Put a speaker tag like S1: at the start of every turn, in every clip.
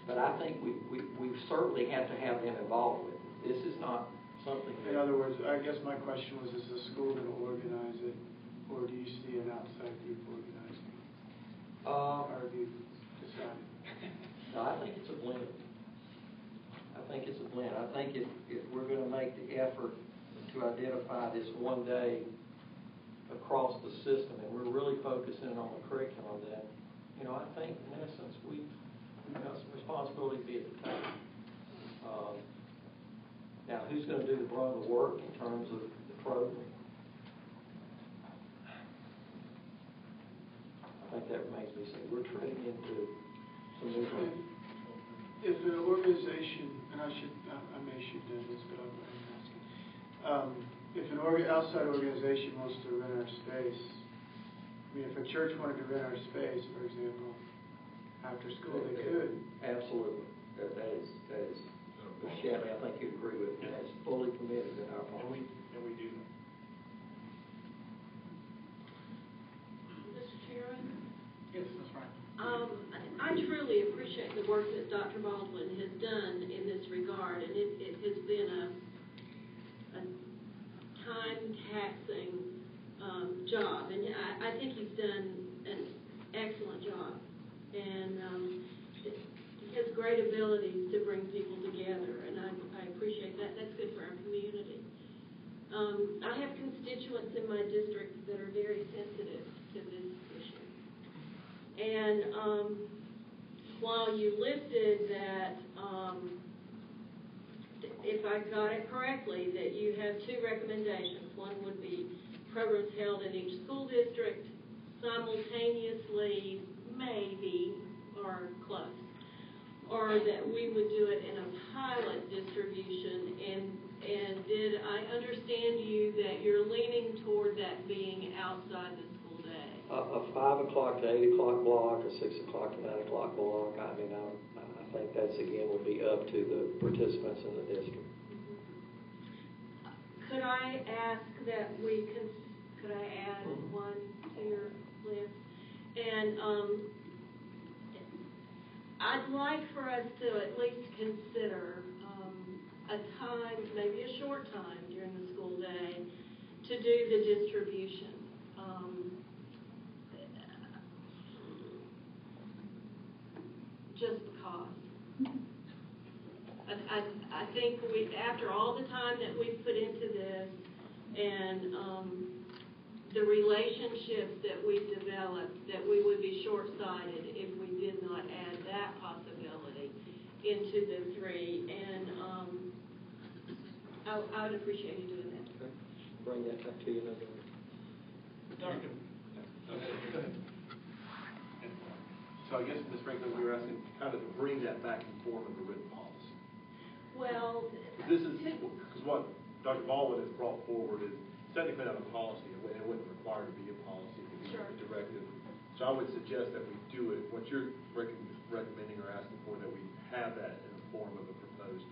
S1: But I think we certainly have to have them involved with it. This is not something that...
S2: In other words, I guess my question was, is the school going to organize it, or do you see an outside group organizing it? Or have you decided?
S1: No, I think it's a blend. I think it's a blend. I think if we're going to make the effort to identify this one day across the system, and we're really focusing on the curriculum, then, you know, I think in essence we've got some responsibility to be at the table. Now, who's going to do the brunt of the work in terms of the program? I think that remains to be seen. We're treading into some new ground.
S2: If an organization, and I may should do this, but I'm asking. If an outside organization wants to rent our space, I mean, if a church wanted to rent our space, for example, after school, they could.
S1: Absolutely. That is. Mr. Shanley, I think you'd agree with me. That's fully committed in our policy.
S3: And we do that.
S4: Mr. Chairman?
S3: Yes, that's right.
S4: I truly appreciate the work that Dr. Baldwin has done in this regard, and it has been a time-taxing job, and I think he's done an excellent job, and he has great abilities to bring people together, and I appreciate that. That's good for our community. I have constituents in my district that are very sensitive to this issue. And while you listed that, if I got it correctly, that you have two recommendations. One would be programs held in each school district simultaneously, maybe, or close. Or that we would do it in a pilot distribution, and did I understand you that you're leaning toward that being outside the school day?
S1: A 5 o'clock to 8 o'clock block, a 6 o'clock to 9 o'clock block. I mean, I think that's again would be up to the participants in the district.
S4: Could I ask that could I add one to your list? And I'd like for us to at least consider a time, maybe a short time during the school day, to do the distribution. Just because. I think after all the time that we've put into this and the relationships that we've developed, that we would be short-sighted if we did not add that possibility into the three. And I would appreciate you doing that.
S1: Okay. Bring that back to you another way.
S3: Go ahead. So I guess, Ms. Franklin, we were asking kind of to bring that back in form of a written policy.
S4: Well,
S3: this is because what Dr. Baldwin has brought forward is technically not a policy. It wouldn't require to be a policy. It could be a directive. So I would suggest that we do it. What you're recommending or asking for, that we have that in the form of a proposed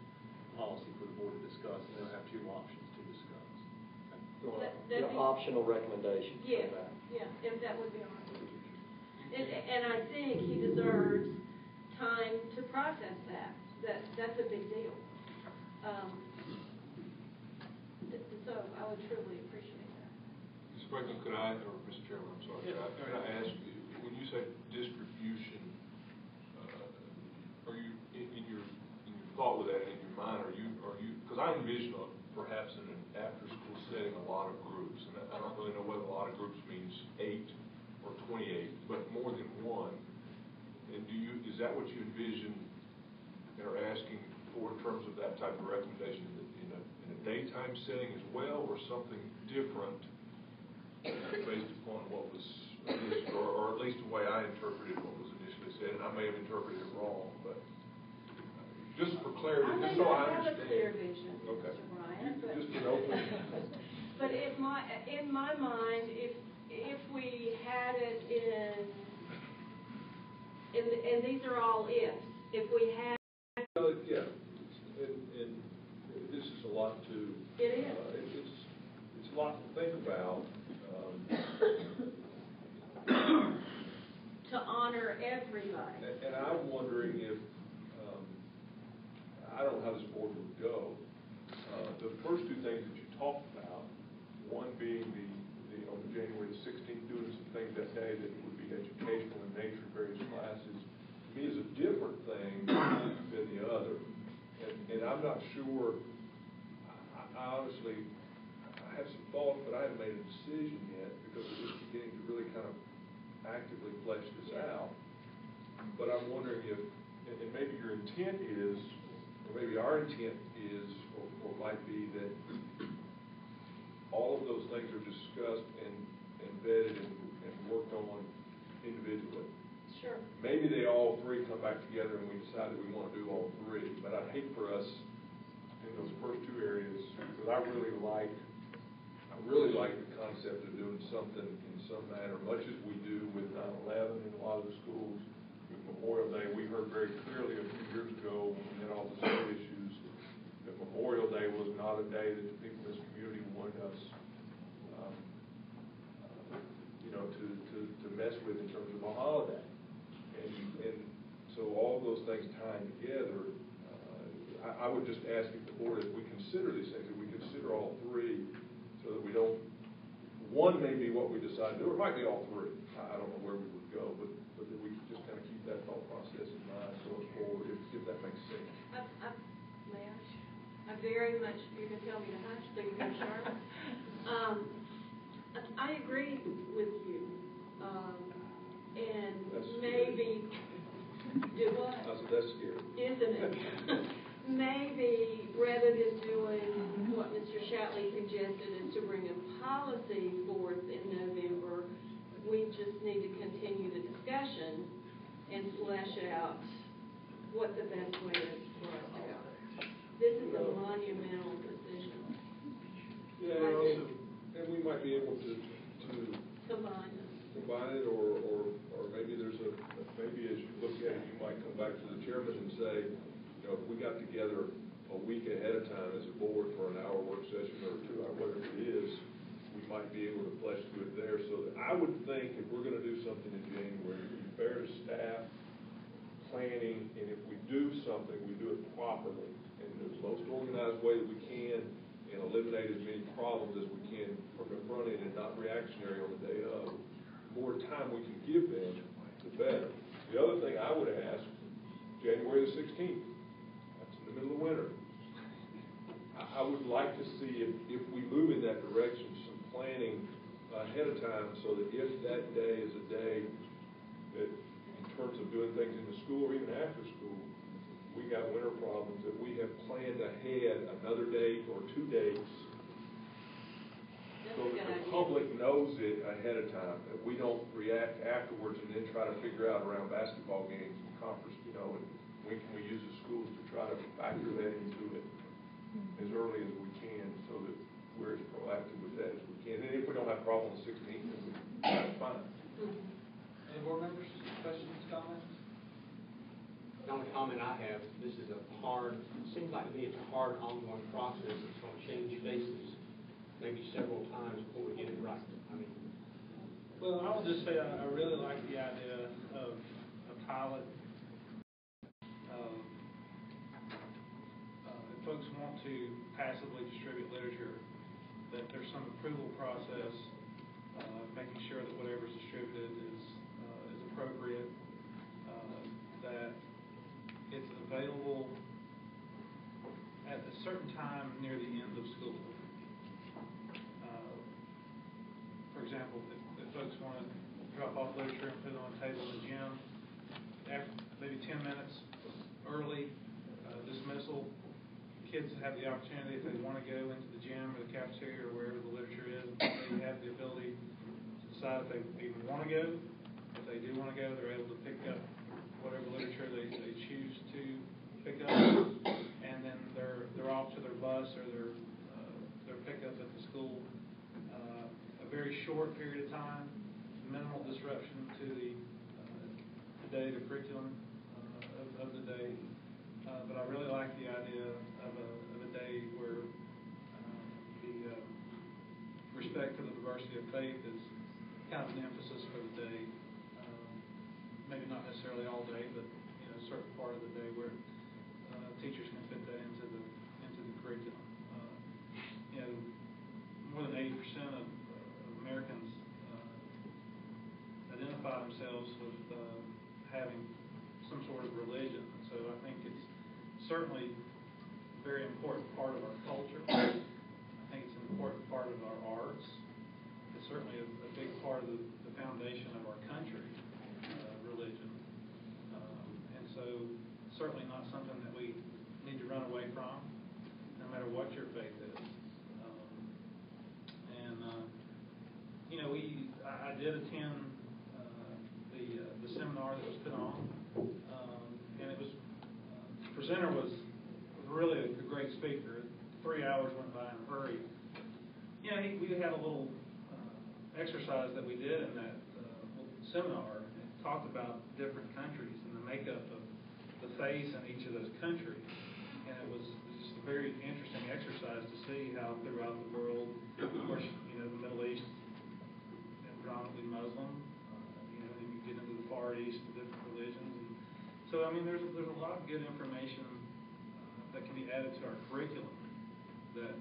S3: policy for the board to discuss, and they'll have two options to discuss. Okay.
S1: The optional recommendation.
S4: Yes, yeah, if that would be all right. And I think he deserves time to process that. That's a big deal. So I would truly appreciate that.
S5: Ms. Franklin, could I, or Mr. Chairman, I'm sorry, could I ask you, when you say distribution, are you in your thought with that, in your mind, are you because I envision perhaps in an after-school setting a lot of groups, and I don't really know whether a lot of groups means 8 or 28, but more than one. And is that what you envision and are asking for in terms of that type of recommendation in a daytime setting as well, or something different based upon what was initially, or at least the way I interpreted what was initially said, and I may have interpreted it wrong, but just for clarity, just so I understand.
S4: have a clear vision,
S5: okay.
S4: Mr. Bryant. But
S5: just an open.
S4: But in my mind, if we had it and these are all ifs, if we had.
S5: Yeah, and this is a lot to.
S4: It is.
S5: It's a lot to think about.
S4: To honor everybody.
S5: And I'm wondering if first two things that you talked about, one being on the January the 16th, doing some things that day that would be educational in nature, various classes, to me is a different thing than the other. And I'm not sure, I honestly, I have some thoughts, but I haven't made a decision yet because we're just beginning to really kind of actively flesh this out. But I'm wondering if, and maybe your intent is, or maybe our intent is, or might be that all of those things are discussed and vetted and worked on individually.
S4: Sure.
S5: Maybe they all three come back together and we decide that we want to do all three, but I'd hate for us in those first two areas, because I really like the concept of doing something in some manner, much as we do with 9/11 in a lot of the schools. With Memorial Day, we heard very clearly a few years ago when we had all the state issues that Memorial Day was not a day that the people in this community wanted us, to mess with in terms of a holiday. And so all of those things tying together, I would just ask if the board, if we consider these things, if we consider all three, so that we don't, one may be what we decide to do, or it might be all three. I don't know where we would go, but that we can just kind of keep that thought process in mind going forward, if that makes sense.
S4: May I very much, you're going to tell me to hush, so you can sharp. I agree with you, and
S5: That's
S4: maybe, do what?
S5: That's scary.
S4: Isn't it? Maybe rather than doing what Mr. Shatley suggested is to bring a policy forth in November, we just need to continue the discussion and flesh out what the best way is for us to go. This is a monumental decision.
S5: Yeah, and we might be able to
S4: combine
S5: it, or maybe there's maybe as you look at it, you might come back to the chairman and say, if we got together a week ahead of time as a board for an hour work session or 2 hour, whatever it is, we might be able to flesh through it there. So that I would think if we're going to do something in January, it would be fair to staff, planning, and if we do something, we do it properly in the most organized way that we can, and eliminate as many problems as we can from the front end and not reactionary on the day of. The more time we can give them, the better. The other thing I would ask, January the 16th, that's in the middle of winter. I would like to see if we move in that direction, some planning ahead of time, so that if that day is a day that, in terms of doing things in the school or even after school, we got winter problems, that we have planned ahead another date or 2 dates, so that the public knows it ahead of time, that we don't react afterwards and then try to figure out around basketball games and conference, and when can we use the schools to try to factor that into it as early as we can, so that we're as proactive with that as we can. And if we don't have a problem on the 16th, then that's fine.
S6: Any board members, questions, comments?
S7: The only comment I have, this is seems like to me it's a hard ongoing process. It's going to change faces maybe several times before we get it right.
S6: Well, I will just say I really like the idea of a pilot. If folks want to passively distribute literature, that there's some approval process, making sure that whatever's distributed is appropriate, that it's available at a certain time near the end of school. For example, if folks want to drop off literature and put it on a table in the gym, after maybe 10 minutes early dismissal, kids have the opportunity, if they want to go into the gym or the cafeteria or wherever the literature is, they have the ability to decide if they even want to go. If they do want to go, they're able to pick up whatever literature they choose to pick up, and then they're off to their bus or their pickup at the school. A very short period of time, minimal disruption to the day, the curriculum of the day. But I really like the idea of a day where the respect for the diversity of faith is kind of an emphasis for the day. Maybe not necessarily all day, but a certain part of the day where teachers can fit that into the curriculum. certainly a very important part of our culture. I think it's an important part of our arts. It's certainly a big part of the foundation of our country, religion. And so certainly not something that we need to run away from, no matter what your faith is. I did attend the seminar that was put on, and it was the presenter was really a great speaker. 3 hours went by in a hurry. We had a little exercise that we did in that seminar, and talked about different countries and the makeup of the faith in each of those countries. And it was just a very interesting exercise to see how throughout the world, of course, the Middle East, predominantly Muslim, and you get into the Far East, the different religions. And so, there's a lot of good information that can be added to our curriculum that,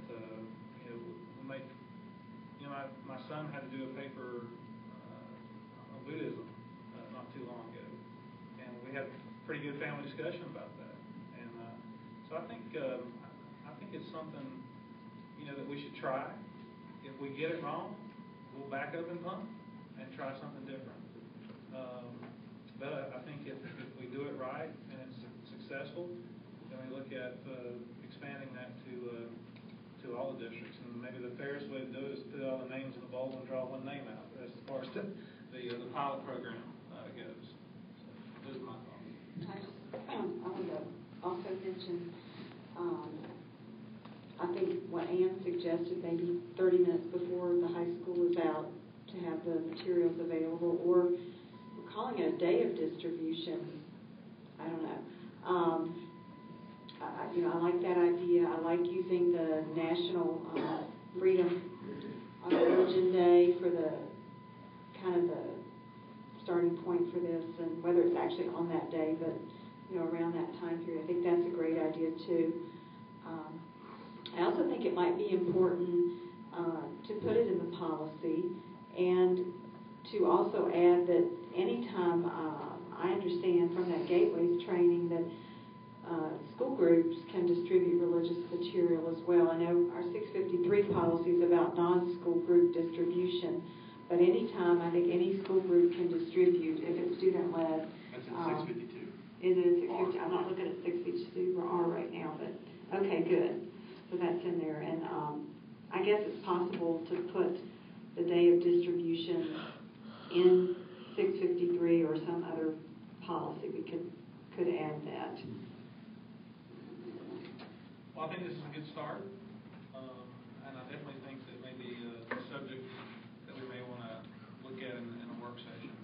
S6: will make, my son had to do a paper on Buddhism not too long ago, and we had a pretty good family discussion about that. And so I think it's something, that we should try. If we get it wrong, we'll back up and pump and try something different. But I think if we do it right and it's successful, then we look at expanding that to all the districts. And maybe the fairest way to do it is put all the names in the bowl and draw one name out, as far as the pilot program goes. So those are my thoughts.
S8: I want to also mention, I think what Ann suggested, maybe 30 minutes before the high school is out, to have the materials available, or we're calling it a day of distribution. I don't know. I like that idea. I like using the National Freedom of Religion Day for the kind of the starting point for this, and whether it's actually on that day, but around that time period. I think that's a great idea too. I also think it might be important to put it in the policy, and to also add that anytime, I understand from that Gateways training that school groups can distribute religious material as well. I know our 653 policy is about non-school group distribution, but anytime, I think any school group can distribute if it's student-led.
S3: That's in 652.
S8: Is it in 650? I'm not looking at 652 or R right now, but okay, good. So that's in there, and I guess it's possible to put the day of distribution in 653 or some other policy. We could add that.
S6: Well, I think this is a good start, and I definitely think that maybe a subject that we may want to look at in a work session.